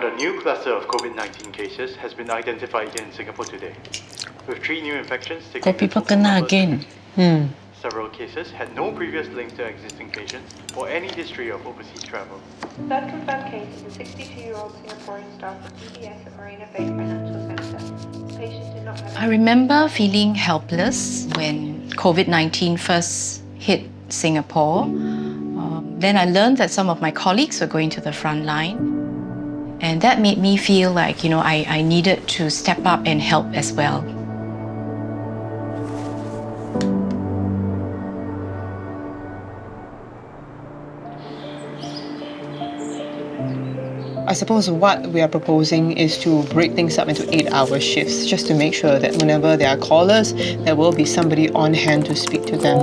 Another new cluster of COVID-19 cases has been identified here in Singapore today, with 3 new infections taking the people total kena number to again. 6. Several cases had no previous links to existing patients or any history of overseas travel. Third confirmed case is a 62-year-old Singaporean staff of DBS at Marina Bay Financial Centre. The patient did not have... I remember feeling helpless when COVID-19 first hit Singapore. Then I learned that some of my colleagues were going to the front line. And that made me feel like, I needed to step up and help as well. I suppose what we are proposing is to break things up into 8-hour shifts, just to make sure that whenever there are callers, there will be somebody on hand to speak to them.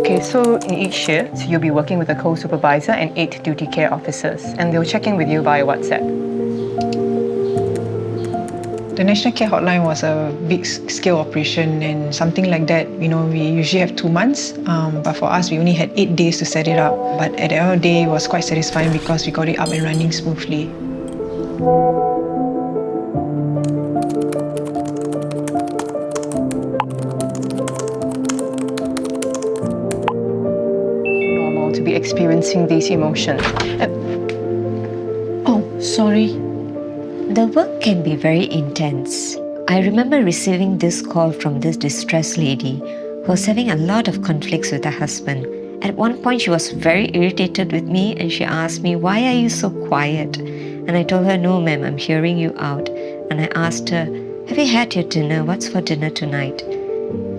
Okay, so in each shift, you'll be working with a co-supervisor and 8 duty care officers, and they'll check in with you via WhatsApp. The National CARE Hotline was a big-scale operation, and something like that, we usually have 2 months, but for us, we only had 8 days to set it up. But at the end of the day, it was quite satisfying because we got it up and running smoothly. Normal to be experiencing these emotions. Oh, sorry. The work can be very intense. I remember receiving this call from this distressed lady who was having a lot of conflicts with her husband. At one point, she was very irritated with me and she asked me, "Why are you so quiet?" And I told her, "No, ma'am, I'm hearing you out." And I asked her, "Have you had your dinner? What's for dinner tonight?"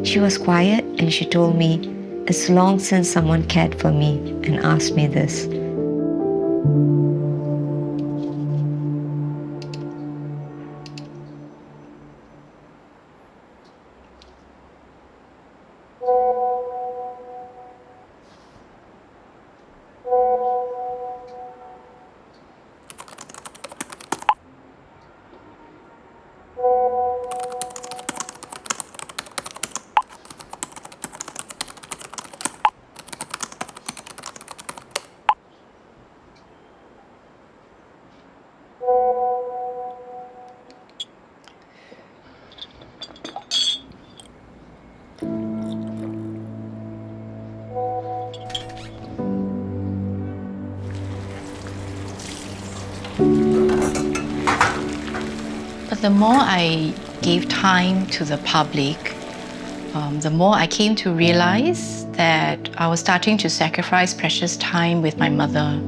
She was quiet and she told me, "It's long since someone cared for me and asked me this." But the more I gave time to the public, the more I came to realize that I was starting to sacrifice precious time with my mother.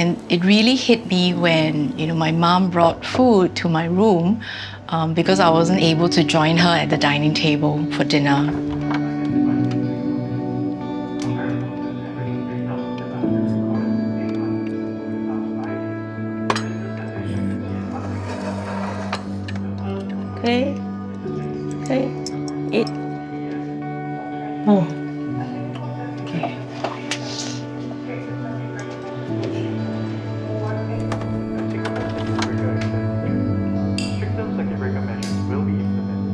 And it really hit me when, my mom brought food to my room because I wasn't able to join her at the dining table for dinner. Okay. Eat. Oh. Okay. Stricter circuit breaker measures will be implemented.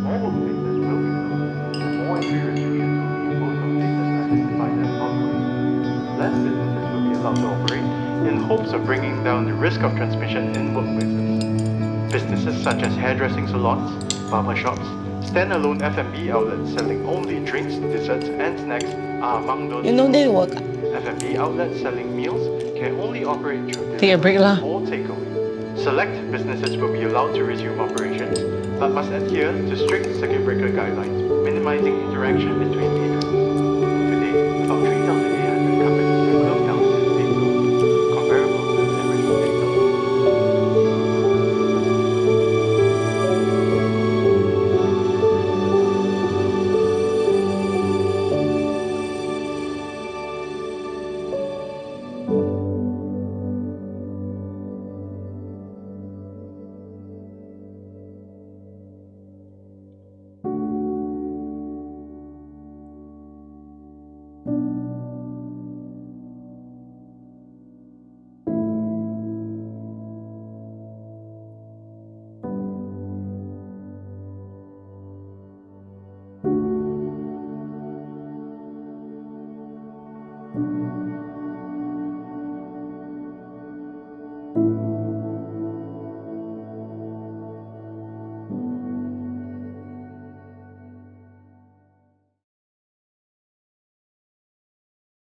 More workplaces will be closed, and more entry restrictions will be imposed on places identified as hotpots. Less businesses will be allowed to operate in hopes of bringing down the risk of transmission in workplaces. Businesses such as hairdressing salons, barber shops, standalone F&B outlets selling only drinks, desserts, and snacks are among those. They work. F&B outlets selling meals can only operate through Take a break lah. or takeaway. Select businesses will be allowed to resume operations, but must adhere to strict circuit breaker guidelines, minimizing interaction between patrons.